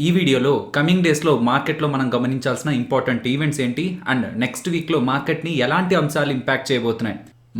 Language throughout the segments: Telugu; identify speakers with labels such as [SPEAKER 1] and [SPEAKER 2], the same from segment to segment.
[SPEAKER 1] ఈ వీడియోలో కమింగ్ డేస్లో మార్కెట్లో మనం గమనించాల్సిన ఇంపార్టెంట్ ఈవెంట్స్ ఏంటి అండ్ నెక్స్ట్ వీక్లో మార్కెట్ని ఎలాంటి అంశాలు ఇంపాక్ట్ చేయబోతున్నాయి,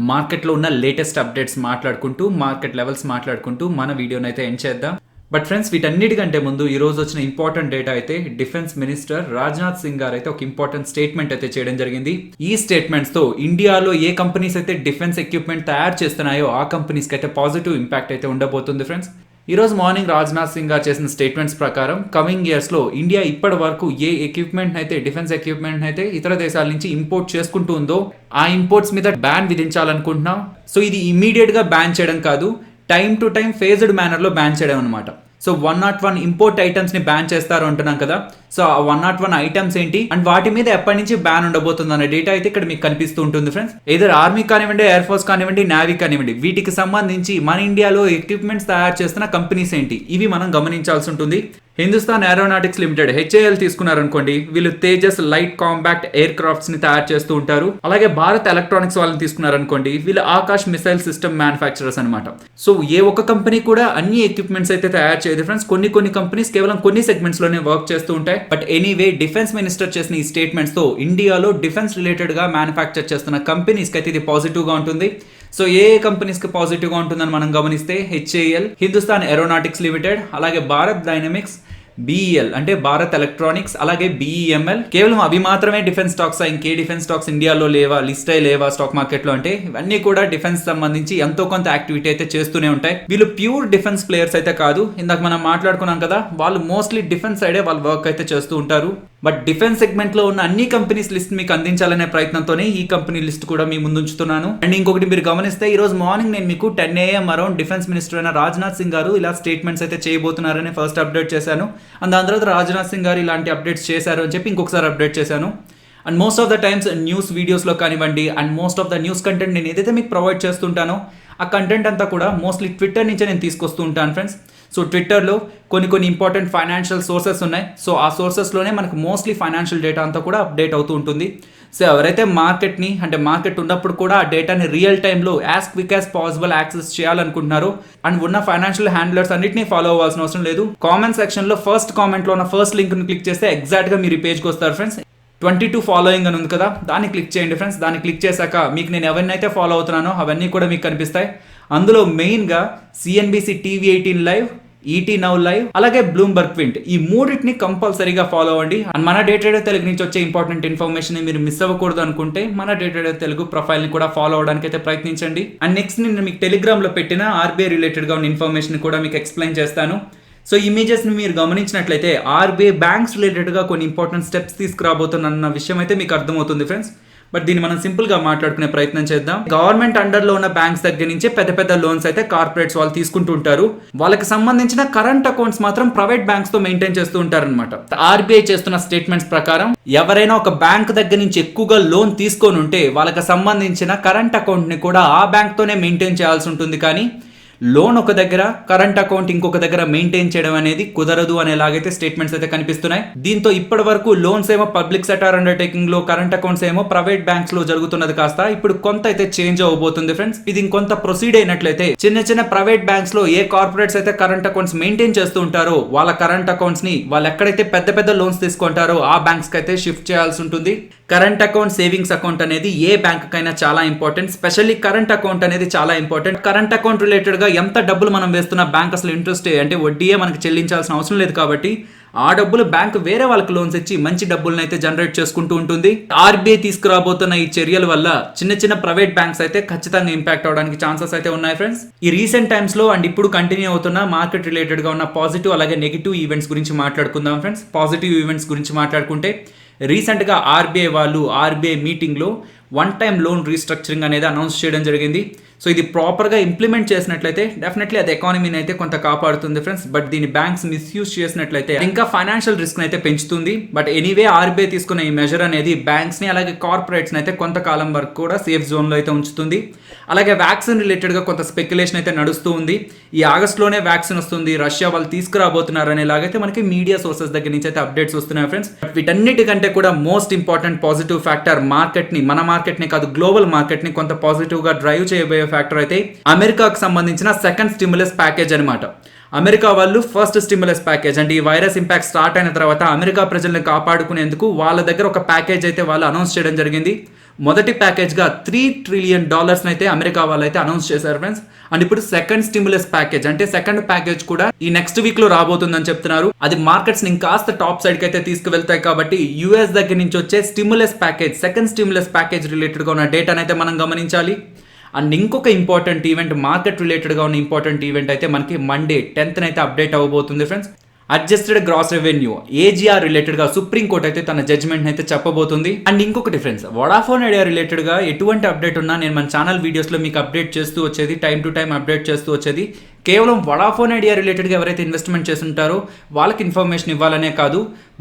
[SPEAKER 1] మార్కెట్లో ఉన్న లేటెస్ట్ అప్డేట్స్ మాట్లాడుకుంటూ మార్కెట్ లెవెల్స్ మాట్లాడుకుంటూ మన వీడియోని అయితే ఎండ్ చేద్దాం. బట్ ఫ్రెండ్స్, వీటన్నిటికంటే ముందు ఈ రోజు వచ్చిన ఇంపార్టెంట్ డేటా అయితే డిఫెన్స్ మినిస్టర్ రాజ్నాథ్ సింగ్ గారు అయితే ఒక ఇంపార్టెంట్ స్టేట్మెంట్ అయితే చేయడం జరిగింది. ఈ స్టేట్మెంట్స్ తో ఇండియాలో ఏ కంపెనీస్ అయితే డిఫెన్స్ ఎక్విప్మెంట్ తయారు చేస్తున్నాయో ఆ కంపెనీస్కి అయితే పాజిటివ్ ఇంపాక్ట్ అయితే ఉండబోతుంది. ఫ్రెండ్స్, ఈ రోజు మార్నింగ్ రాజ్నాథ్ సింగ్ గారు చేసిన స్టేట్మెంట్స్ ప్రకారం కమింగ్ ఇయర్స్ లో ఇండియా ఇప్పటి వరకు ఏ ఎక్విప్మెంట్ అయితే డిఫెన్స్ ఎక్విప్మెంట్ అయితే ఇతర దేశాల నుంచి ఇంపోర్ట్ చేసుకుంటూ ఉందో ఆ ఇంపోర్ట్స్ మీద బ్యాన్ విధించాలనుకుంటున్నాం. సో ఇది ఇమీడియట్ గా బ్యాన్ చేయడం కాదు, time to time phased manner లో బ్యాన్ చేయడం అనమాట. సో 101 ఇంపోర్ట్ ఐటమ్స్ ని బ్యాన్ చేస్తారు అంటున్నాం కదా. సో ఆ 101 ఐటమ్స్ ఏంటి అండ్ వాటి మీద ఎప్పటి నుంచి బ్యాన్ ఉండబోతుంది అనే డేటా అయితే ఇక్కడ మీకు కనిపిస్తూ ఉంటుంది. ఫ్రెండ్స్, ఏదర్ ఆర్మీ కానివ్వండి, ఎయిర్ ఫోర్స్ కానివ్వండి, నేవీ కానివ్వండి, వీటికి సంబంధించి మన ఇండియాలో ఎక్విప్మెంట్స్ తయారు చేస్తున్న కంపెనీస్ ఏంటి ఇవి మనం గమనించాల్సి ఉంటుంది. హిందుస్థాన్ ఏరోనాటిక్స్ లిమిటెడ్ HAL తీసుకున్నారనుకోండి, వీళ్ళు Tejas light compact air crafts ని తయారు చేస్తూ ఉంటారు. అలాగే భారత్ ఎలక్ట్రానిక్స్ వాళ్ళని తీసుకున్నారనుకోండి, వీళ్ళు ఆకాష్ మిసైల్ సిస్టమ్ మ్యానుఫ్యాక్చరర్స్ అనమాట. సో ఏ ఒక్క కంపెనీ కూడా అన్ని ఎక్విప్మెంట్స్ అయితే తయారు చేయదు ఫ్రెండ్స్. కొన్ని కంపెనీస్ కేవలం కొన్ని సెగ్మెంట్స్ లోనే వర్క్ చేస్తూ ఉంటాయి. బట్ ఎనీవే, డిఫెన్స్ మినిస్టర్ చేసిన ఈ స్టేట్మెంట్స్ తో ఇండియాలో డిఫెన్స్ రిలేటెడ్ గా మ్యానుఫ్యాక్చర్ చేస్తున్న కంపెనీస్ కి అయితే ఇది పాజిటివ్ గా ఉంటుంది. సో ఏ కంపెనీస్ కి పాజిటివ్ గా ఉంటుందని మనం గమనిస్తే HAL, హిందుస్థాన్ ఏరోనాటిక్స్ లిమిటెడ్, అలాగే భారత్ డైనమిక్స్, BEL అంటే భారత్ ఎలక్ట్రానిక్స్, అలాగే BEML. కేవలం అవి మాత్రమే డిఫెన్స్ స్టాక్స్, ఇంకే డిఫెన్స్ స్టాక్స్ ఇండియాలో లేవా, లిస్ట్ అయి లేవా స్టాక్ మార్కెట్ లో అంటే ఇవన్నీ కూడా డిఫెన్స్ సంబంధించి ఎంతో కొంత యాక్టివిటీ అయితే చేస్తూనే ఉంటాయి. వీళ్ళు ప్యూర్ డిఫెన్స్ ప్లేయర్స్ అయితే కాదు. ఇందాక మనం మాట్లాడుకున్నాం కదా, వాళ్ళు మోస్ట్లీ డిఫెన్స్ సైడే వాళ్ళు వర్క్ అయితే చేస్తూ ఉంటారు. బట్ డిఫెన్స్ సెగ్మెంట్ లో ఉన్న అన్ని కంపెనీస్ లిస్ట్ మీకు అందించాలనే ప్రయత్నంతోనే ఈ కంపెనీ లిస్ట్ కూడా మీ ముందు ఉంచుతున్నాను. అండ్ ఇంకొకటి మీరు గమనిస్తే, ఈ రోజు మార్నింగ్ నేను మీకు 10 AM అరౌండ్ డిఫెన్స్ మినిస్టర్ అయిన రాజ్నాథ్ సింగ్ గారు ఇలా స్టేట్మెంట్స్ అయితే చేయబోతున్నారని ఫస్ట్ అప్డేట్ చేశాను. అండ్ దాని తర్వాత రాజ్నాథ్ సింగ్ గారు ఇలాంటి అప్డేట్స్ చేశారు అని చెప్పి ఇంకొకసారి అప్డేట్ చేశాను. And most of the times news వీడియోస్లో కానివ్వండి and most of the news content నేను ఏదైతే మీకు ప్రొవైడ్ చేస్తుంటానో ఆ కంటెంట్ అంతా కూడా మోస్ట్లీ ట్విట్టర్ నుంచే నేను తీసుకొస్తూ ఉంటాను ఫ్రెండ్స్. సో ట్విట్టర్లో కొన్ని ఇంపార్టెంట్ ఫైనాన్షియల్ సోర్సెస్ ఉన్నాయి. సో ఆ సోర్సెస్లోనే మనకు మోస్ట్లీ ఫైనాన్షియల్ డేటా అంతా కూడా అప్డేట్ అవుతూ ఉంటుంది. సో ఎవరైతే మార్కెట్ ఉన్నప్పుడు కూడా ఆ డేటాని రియల్ టైంలో as quick as possible access చేయాలనుకుంటున్నారు అండ్ ఉన్న ఫైనాన్షియల్ హ్యాండిలర్స్ అన్నింటినీ ఫాలో అవ్వాల్సిన అవసరం లేదు. కామెంట్ సెక్షన్లో ఫస్ట్ కామెంట్లో ఉన్న ఫస్ట్ లింక్ని క్లిక్ చేస్తే ఎగ్జాక్ట్గా మీరు ఈ పేజ్కి వస్తారు ఫ్రెండ్స్. 22 ఫాలోయింగ్ అని ఉంది కదా, దాన్ని క్లిక్ చేయండి ఫ్రెండ్స్. దాన్ని క్లిక్ చేశాక మీకు నేను ఎవరినైతే ఫాలో అవుతున్నానో అవన్నీ కూడా మీకు కనిపిస్తాయి. అందులో మెయిన్గా CNBC TV18 live, ET Now live, అలాగే బ్లూంబర్గ్ క్వింట్, ఈ మూడింటిని కంపల్సరీగా ఫాలో అవ్వండి. అండ్ మన డే ట్రేడర్ తెలుగు నుంచి వచ్చే ఇంపార్టెంట్ ఇన్ఫర్మేషన్ మీరు మిస్ అవ్వకూడదు అనుకుంటే మన డే ట్రేడర్ తెలుగు ప్రొఫైల్ ని కూడా ఫాలో అవడానికి అయితే ప్రయత్నించండి. అండ్ నెక్స్ట్ నేను మీకు టెలిగ్రామ్ లో పెట్టిన RBI రిలేటెడ్ గా ఉన్న ఇన్ఫర్మేషన్ కూడా మీకు ఎక్స్ప్లెయిన్ చేస్తాను. సో ఇమేజెస్ ని మీరు గమనించినట్లయితే RBI బ్యాంక్స్ రిలేటెడ్ గా కొన్ని ఇంపార్టెంట్ స్టెప్స్ తీసుకురాబోతున్న విషయం అయితే మీకు అర్థమవుతుంది ఫ్రెండ్స్. బట్ దీన్ని మనం సింపుల్ గా మాట్లాడుకునే ప్రయత్నం చేద్దాం. గవర్నమెంట్ అండర్ లో ఉన్న బ్యాంక్స్ దగ్గర నుంచి పెద్ద లోన్స్ అయితే కార్పొరేట్స్ వాళ్ళు తీసుకుంటూ ఉంటారు. వాళ్ళకి సంబంధించిన కరెంట్ అకౌంట్స్ మాత్రం ప్రైవేట్ బ్యాంక్స్ తో మెయింటైన్ చేస్తూ ఉంటారు అనమాట. RBI చేస్తున్న స్టేట్మెంట్స్ ప్రకారం ఎవరైనా ఒక బ్యాంక్ దగ్గర నుంచి ఎక్కువగా లోన్ తీసుకొని ఉంటే వాళ్ళకి సంబంధించిన కరెంట్ అకౌంట్ ని కూడా ఆ బ్యాంక్ తోనే మెయింటైన్ చేయాల్సి ఉంటుంది. కానీ లోన్ ఒక దగ్గర, కరెంట్ అకౌంట్ ఇంకొక దగ్గర మెయింటైన్ చేయడం అనేది కుదరదు అనేలాగైతే స్టేట్మెంట్స్ అయితే కనిపిస్తున్నాయి. దీంతో ఇప్పటి వరకు లోన్స్ ఏమో పబ్లిక్ సెక్టార్ అండర్టేకింగ్ లో, కరెంట్ అకౌంట్స్ ఏమో ప్రైవేట్ బ్యాంక్స్ లో జరుగుతున్నది కాస్త ఇప్పుడు కొంత అయితే చేంజ్ అవబోతుంది ఫ్రెండ్స్. ఇది ఇంకొంత ప్రొసీడ్ అయినట్లయితే చిన్న ప్రైవేట్ బ్యాంక్స్ లో ఏ కార్పొరేట్స్ అయితే కరెంట్ అకౌంట్స్ మెయింటైన్ చేస్తూ ఉంటారో వాళ్ళ కరెంట్ అకౌంట్స్ ని వాళ్ళు ఎక్కడైతే పెద్ద లోన్స్ తీసుకుంటారో ఆ బ్యాంక్స్ కి అయితే షిఫ్ట్ చేయాల్సి ఉంటుంది. కరెంట్ అకౌంట్, సేవింగ్స్ అకౌంట్ అనేది ఏ బ్యాంక్ కైనా చాలా ఇంపార్టెంట్. స్పెషల్లీ కరెంట్ అకౌంట్ అనేది చాలా ఇంపార్టెంట్. కరెంట్ అకౌంట్ రిలేటెడ్ గా ఎంత డబ్బులు మనం వేస్తున్న బ్యాంక్ అసలు ఇంట్రెస్ట్ అంటే వడ్డీయే మనకి చెల్లించాల్సిన అవసరం లేదు. కాబట్టి ఆ డబ్బులు బ్యాంక్ వేరే వాళ్ళకి లోన్స్ ఇచ్చి మంచి డబ్బులను అయితే జనరేట్ చేసుకుంటూ ఉంటుంది. RBI తీసుకురాబోతున్న ఈ చర్యల వల్ల చిన్న ప్రైవేట్ బ్యాంక్స్ అయితే ఖచ్చితంగా ఇంపాక్ట్ అవడానికి ఛాన్సెస్ అయితే ఉన్నాయి ఫ్రెండ్స్. ఈ రీసెంట్ టైమ్స్ లో అండ్ ఇప్పుడు కంటిన్యూ అవుతున్న మార్కెట్ రిలేటెడ్ గా ఉన్న పాజిటివ్ అలాగే నెగిటివ్ ఈవెంట్స్ గురించి మాట్లాడుకుందాం ఫ్రెండ్స్. పాజిటివ్ ఈవెంట్స్ గురించి మాట్లాడుకుంటే రీసెంట్గా RBI వాళ్ళు RBI మీటింగ్లో వన్ టైం లోన్ రీస్ట్రక్చరింగ్ అనేది అనౌన్స్ చేయడం జరిగింది. సో ఇది ప్రాపర్గా ఇంప్లిమెంట్ చేసినట్లయితే డెఫినెట్లీ అది ఎకానమీని అయితే కొంత కాపాడుతుంది ఫ్రెండ్స్. బట్ దీని బ్యాంక్స్ మిస్యూజ్ చేసినట్లయితే ఇంకా ఫైనాన్షియల్ రిస్క్ అయితే పెంచుతుంది. బట్ ఎనీవే RBI తీసుకున్న ఈ మెజర్ అనేది బ్యాంక్స్ని అలాగే కార్పొరేట్స్ని అయితే కొంతకాలం వరకు కూడా సేఫ్ జోన్లో అయితే ఉంచుతుంది. అలాగే వ్యాక్సిన్ రిలేటెడ్గా కొంత స్పెక్యులేషన్ అయితే నడుస్తూ ఉంది. ఈ ఆగస్టులోనే వ్యాక్సిన్ వస్తుంది, రష్యా వాళ్ళు తీసుకురాబోతున్నారు అనేలాగైతే మనకి మీడియా సోర్సెస్ దగ్గర నుంచి అయితే అప్డేట్స్ వస్తున్నాయి ఫ్రెండ్స్. వీటన్నిటికంటే కూడా మోస్ట్ ఇంపార్టెంట్ పాజిటివ్ ఫ్యాక్టర్ మన మార్కెట్ని కాదు గ్లోబల్ మార్కెట్ని కొంత పాజిటివ్గా డ్రైవ్ చేయబోయే ఫ్యాక్టర్ అయితే అమెరికాకు సంబంధించిన సెకండ్ స్టిమ్యులస్ ప్యాకేజ్ అనమాట. అమెరికా వాళ్ళు ఫస్ట్ స్టిమ్యులస్ ప్యాకేజ్ అంటే ఈ వైరస్ ఇంపాక్ట్ స్టార్ట్ అయిన తర్వాత అమెరికా ప్రజలను కాపాడుకునేందుకు వాళ్ళ దగ్గర ఒక ప్యాకేజ్ అయితే వాళ్ళు అనౌన్స్ చేయడం జరిగింది. మొదటి ప్యాకేజ్గా $3 ట్రిలియన్ అయితే అమెరికా వాళ్ళు అయితే అనౌన్స్ చేశారు ఫ్రెండ్స్. అండ్ ఇప్పుడు సెకండ్ స్టిమ్యులస్ ప్యాకేజ్ అంటే సెకండ్ ప్యాకేజ్ కూడా ఈ నెక్స్ట్ వీక్ లో రాబోతుందని చెప్తున్నారు. అది మార్కెట్స్ ని ఇంకాస్త టాప్ సైడ్ కి అయితే తీసుకువెళ్తాయి. కాబట్టి యూఎస్ దగ్గర నుంచి వచ్చే stimulus package second stimulus package related గా ఉన్న డేటాను అయితే మనం గమనించాలి. అండ్ ఇంకొక ఇంపార్టెంట్ ఈవెంట్ మార్కెట్ రిలేటెడ్ గా ఉన్న ఇంపార్టెంట్ ఈవెంట్ అయితే మనకి మండే 10th అయితే అప్డేట్ అవ్వబోతుంది friends. Adjusted gross revenue AGR related గా సుప్రీం కోర్ట్ అయితే తన జడ్జ్మెంట్ అయితే చెప్పబోతుంది. అండ్ ఇంకొకటి ఫ్రెండ్స్, వడాఫోన్ ఐడియా రిలేటెడ్ గా ఎటువంటి అప్డేట్ ఉన్నా నేను మన ఛానల్ వీడియోస్ లో మీకు అప్డేట్ చేస్తూ వచ్చేది, టైం టు టైం అప్డేట్ చేస్తూ వచ్చేది. కేవలం వడాఫోన్ ఐడియా రిలేటెడ్గా ఎవరైతే ఇన్వెస్ట్మెంట్ చేస్తుంటారో వాళ్ళకి ఇన్ఫర్మేషన్ ఇవ్వాలనే కాదు,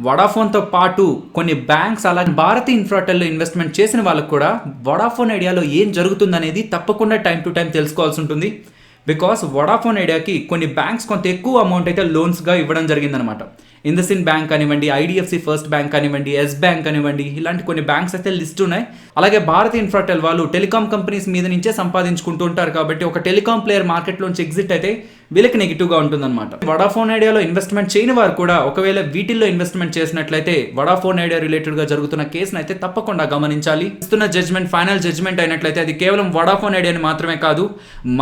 [SPEAKER 1] వడాఫోన్తో పాటు కొన్ని బ్యాంక్స్ అలాగే భారతీ ఇన్ఫ్రాటెల్లో ఇన్వెస్ట్మెంట్ చేసిన వాళ్ళకు కూడా వడాఫోన్ ఐడియాలో ఏం జరుగుతుందనేది తప్పకుండా టైం టు టైం తెలుసుకోవాల్సి ఉంటుంది. బికాస్ వడాఫోన్ ఐడియాకి కొన్ని బ్యాంక్స్ కొంత ఎక్కువ అమౌంట్ అయితే లోన్స్గా ఇవ్వడం జరిగిందనమాట. ఇండస్ఇండ్ బ్యాంక్ కానివ్వండి, ఐడిఎఫ్సి ఫస్ట్ బ్యాంక్ కానివ్వండి, ఎస్ బ్యాంక్ కానివ్వండి, ఇలాంటి కొన్ని బ్యాంక్స్ అయితే లిస్ట్ ఉన్నాయి. అలాగే భారతీ ఇన్ఫ్రాటెల్ వాళ్ళు టెలికాం కంపెనీస్ మీద నుంచే సంపాదించుకుంటూ ఉంటారు. కాబట్టి ఒక టెలికాం ప్లేయర్ మార్కెట్లోంచి ఎగ్జిట్ అయితే వీళ్ళకి నెగిటివ్గా ఉంటుందన్నమాట. వడాఫోన్ ఐడియాలో ఇన్వెస్ట్మెంట్ చేయని వారు కూడా ఒకవేళ వీటిల్లో ఇన్వెస్ట్మెంట్ చేసినట్లయితే వడాఫోన్ ఐడియా రిలేటెడ్గా జరుగుతున్న కేసును అయితే తప్పకుండా గమనించాలి. ఇస్తున్న జడ్జ్మెంట్ ఫైనల్ జడ్జ్మెంట్ అయినట్లయితే అది కేవలం వడాఫోన్ ఐడియాని మాత్రమే కాదు,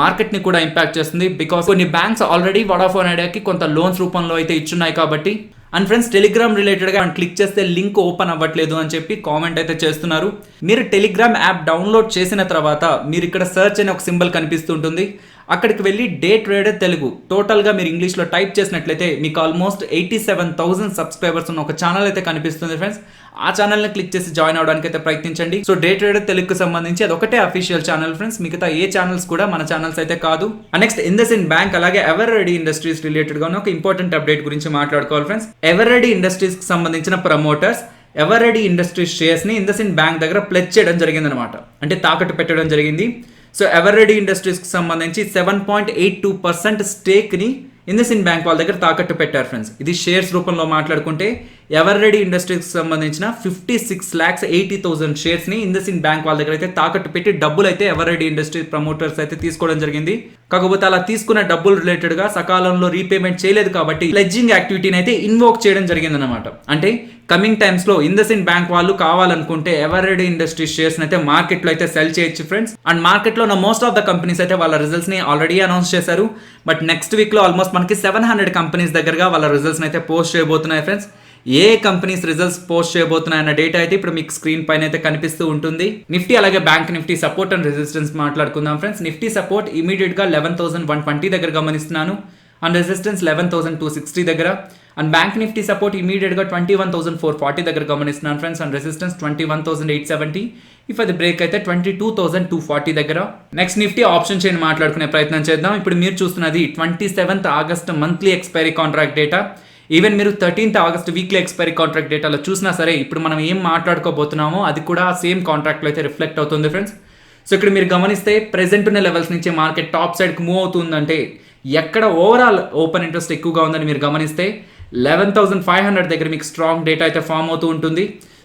[SPEAKER 1] మార్కెట్ని కూడా ఇంపాక్ట్ చేస్తుంది. బికాస్ కొన్ని బ్యాంక్స్ ఆల్రెడీ వడాఫోన్ ఐడియాకి కొంత లోన్స్ రూపంలో అయితే ఇచ్చున్నాయి కాబట్టి. అండ్ ఫ్రెండ్స్, టెలిగ్రామ్ రిలేటెడ్గా క్లిక్ చేస్తే లింక్ ఓపెన్ అవ్వట్లేదు అని చెప్పి కామెంట్ అయితే చేస్తున్నారు. మీరు టెలిగ్రామ్ యాప్ డౌన్లోడ్ చేసిన తర్వాత మీరు ఇక్కడ సెర్చ్ అనే ఒక సింబల్ కనిపిస్తుంటుంది. అక్కడికి వెళ్ళి డే ట్రేడర్ తెలుగు టోటల్గా మీరు ఇంగ్లీష్లో టైప్ చేసినట్లయితే మీకు ఆల్మోస్ట్ 87,000 సబ్స్క్రైబర్స్ ఉన్న ఒక ఛానల్ అయితే కనిపిస్తుంది ఫ్రెండ్స్. ఆ ఛానల్ని క్లిక్ చేసి జాయిన్ అవడానికి అయితే ప్రయత్నించండి. సో డే ట్రేడర్ తెలుగుకి సంబంధించి అది ఒకటే అఫీషియల్ ఛానల్ ఫ్రెండ్స్, మిగతా ఏ ఛానల్స్ కూడా మన ఛానల్స్ అయితే కాదు. నెక్స్ట్ ఇండస్ఇండ్ బ్యాంక్ అలాగే ఎవర్ రెడీ ఇండస్ట్రీస్ రిలేటెడ్ గా ఒక ఇంపార్టెంట్ అప్డేట్ గురించి మాట్లాడుకోవాలి ఫ్రెండ్స్. ఎవర్ రెడీ ఇండస్ట్రీస్ కి సంబంధించిన promoters ever ready industries shares ని ఇండస్ఇండ్ బ్యాంక్ దగ్గర ప్లెడ్జ్ చేయడం జరిగింది అనమాట, అంటే తాకట్టు పెట్టడం జరిగింది. సో ఎవర్ రెడీ ఇండస్ట్రీస్కి సంబంధించి 7.82% స్టేక్ని ఇండస్ఇండ్ బ్యాంక్ వాళ్ళ దగ్గర తాకట్టు పెట్టారు ఫ్రెండ్స్. ఇది షేర్స్ రూపంలో మాట్లాడుకుంటే ఎవర్ రెడీ ఇండస్ట్రీస్కి సంబంధించిన 56,80,000 షేర్స్ని ఇండస్ఇండ్ బ్యాంక్ వాళ్ళ దగ్గర అయితే తాకట్టు పెట్టి డబ్బులు అయితే ఎవర్ రెడీ ఇండస్ట్రీ ప్రమోటర్స్ అయితే తీసుకోవడం జరిగింది. కాకపోతే అలా తీసుకున్న డబ్బులు రిలేటెడ్గా సకాలంలో రీపేమెంట్ చేయలేదు కాబట్టి ప్లెడ్జింగ్ యాక్టివిటీని అయితే ఇన్వోక్ చేయడం జరిగింది అనమాట. అంటే కమింగ్ టైమ్స్లో ఇండస్ఇండ్ బ్యాంక్ వాళ్ళు కావాలనుకుంటే ఎవర్ రెడీ ఇండస్ట్రీస్ షేర్స్ అయితే మార్కెట్లో అయితే సెల్ చేయొచ్చు ఫ్రెండ్స్. అండ్ మార్కెట్లో ఉన్న మోస్ట్ ఆఫ్ ద కంపెనీస్ అయితే వాళ్ళ రిజల్ట్స్ని ఆల్రెడీ అనౌన్స్ చేశారు. బట్ నెక్స్ట్ వీక్లో ఆల్మోస్ట్ మనకి 700 కంపెనీస్ దగ్గరగా వాళ్ళ రిజల్ట్స్ని అయితే పోస్ట్ చేయబోతున్నాయి ఫ్రెండ్స్. ఏ కంపెనీస్ రిజల్ట్స్ పోస్ట్ చేయబోతున్నాయన్న డేటా అయితే ఇప్పుడు మీకు స్క్రీన్ పైన అయితే కనిపిస్తూ ఉంటుంది. నిఫ్టీ అలాగే bank Nifty support and resistance మాట్లాడుకుందాం ఫ్రెండ్స్. నిఫ్టీ సపోర్ట్ ఇమీడియట్ గా 11,120 దగ్గర గమనిస్తున్నాను. అండ్ రెసిస్టెన్స్ 11,260 దగ్గర. And bank Nifty support immediate గా 21,440 దగ్గర గమనిస్తున్నాను ఫ్రెండ్స్. And resistance 21,870. ఇఫ్ అది బ్రేక్ అయితే 22,240 దగ్గర. నెక్స్ట్ నిఫ్టీ ఆప్షన్ చైన్ మాట్లాడుకునే ప్రయత్నం చేద్దాం. ఇప్పుడు మీరు చూస్తున్నది 27th August monthly expiry contract data. Even మీరు 13th August weekly expiry contract డేటాలో చూసినా సరే ఇప్పుడు మనం ఏం మాట్లాడుకోబోతున్నామో అది కూడా సేమ్ కాంట్రాక్ట్లో అయితే రిఫ్లెక్ట్ అవుతుంది ఫ్రెండ్స్. సో ఇక్కడ మీరు గమనిస్తే ప్రెసెంట్ ఉన్న లెవెల్స్ నుంచి మార్కెట్ టాప్ సైడ్కి మూవ్ అవుతుందంటే ఎక్కడ ఓవరాల్ ఓపెన్ ఇంట్రెస్ట్ ఎక్కువగా ఉందని మీరు గమనిస్తే 11,500 దగ్గర మీకు స్ట్రాంగ్ డేటా అయితే ఫామ్ అవుతూ ఉంటుంది.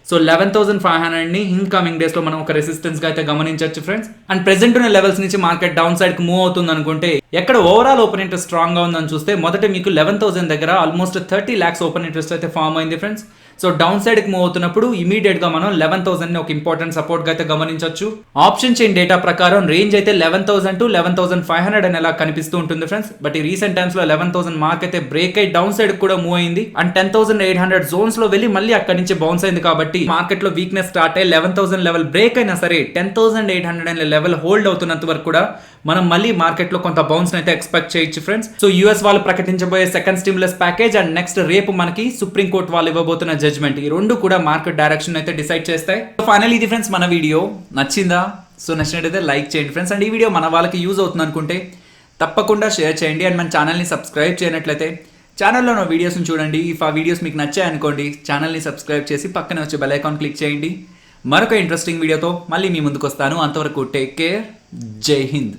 [SPEAKER 1] సో 11,500ని ఇన్కమింగ్ డేస్లో మనం ఒక రెసిస్టెన్స్గా అయితే గమనించవచ్చు ఫ్రెండ్స్. అండ్ ప్రెసెంట్ ఉన్న లెవెల్స్ నుంచి మార్కెట్ డౌన్ సైడ్కి మూవ్ అవుతుంది అనుకుంటే ఎక్కడ ఓవరాల్ ఓపెన్ ఇంట్రెస్ట్ స్ట్రాంగ్గా ఉందని చూస్తే మొదట మీకు 11,000 దగ్గర ఆల్మోస్ట్ 30 lakhs ఓపెన్ ఇంట్రెస్ట్ అయితే ఫామ్ అయింది ఫ్రెండ్స్. సో డౌన్ సైడ్కి మూవ్ అవుతున్నప్పుడు ఇమీడియట్గా మనం 11,000ని ఒక ఇంపార్టెంట్ సపోర్ట్గా అయితే గమనించవచ్చు. ఆప్షన్ చైన్ డేటా ప్రకారం రేంజ్ అయితే 11,000 to 11,500 అని ఎలా కనిపిస్తూ ఉంటుంది ఫ్రెండ్స్. బట్ ఈ రీసెంట్ టైమ్స్లో 11,000 మార్క్ అయితే బ్రేక్ అయి డౌన్ సైడ్ కూడా మూవ్ అయింది. అండ్ 10,800 జోన్స్లో వెళ్ళి మళ్ళీ అక్కడి నుంచి బౌన్స్ అయింది. కాబట్టి మార్కెట్లో వీక్నెస్ స్టార్ట్ అయ్యి 11,000 లెవెల్ బ్రేక్ అయినా సరే 10,800 అనే లెవెల్ హోల్డ్ అవుతున్నంత వరకు కూడా మనం మళ్ళీ మార్కెట్లో కొంత బౌన్స్ అయితే ఎక్స్పెక్ట్ చేయొచ్చు ఫ్రెండ్స్. సో యూఎస్ వాళ్ళు ప్రకటించబోయే second stimulus package and next రేపు మనకి సుప్రీం కోర్ట్ వాళ్ళు ఇవ్వబోతున్న జడ్జ్మెంట్, ఈ రెండు కూడా మార్కెట్ డైరెక్షన్ అయితే డిసైడ్ చేస్తాయి. సో ఫైనల్ ఇది ఫ్రెండ్స్ మన వీడియో నచ్చిందా? సో నచ్చినట్టయితే లైక్ చేయండి ఫ్రెండ్స్. అండ్ ఈ వీడియో మన వాళ్ళకి యూజ్ అవుతుంది అనుకుంటే తప్పకుండా షేర్ చేయండి. అండ్ మన ఛానల్ని సబ్స్క్రైబ్ చేయనట్లయితే ఛానల్లో ఉన్న వీడియోస్ని చూడండి. ఇఫ్ ఆ వీడియోస్ మీకు నచ్చాయనుకోండి ఛానల్ని సబ్స్క్రైబ్ చేసి పక్కనే వచ్చే బెల్ ఐకాన్ క్లిక్ చేయండి. మరొక ఇంట్రెస్టింగ్ వీడియోతో మళ్ళీ మీ ముందుకు వస్తాను. అంతవరకు టేక్ కేర్. జై హింద్.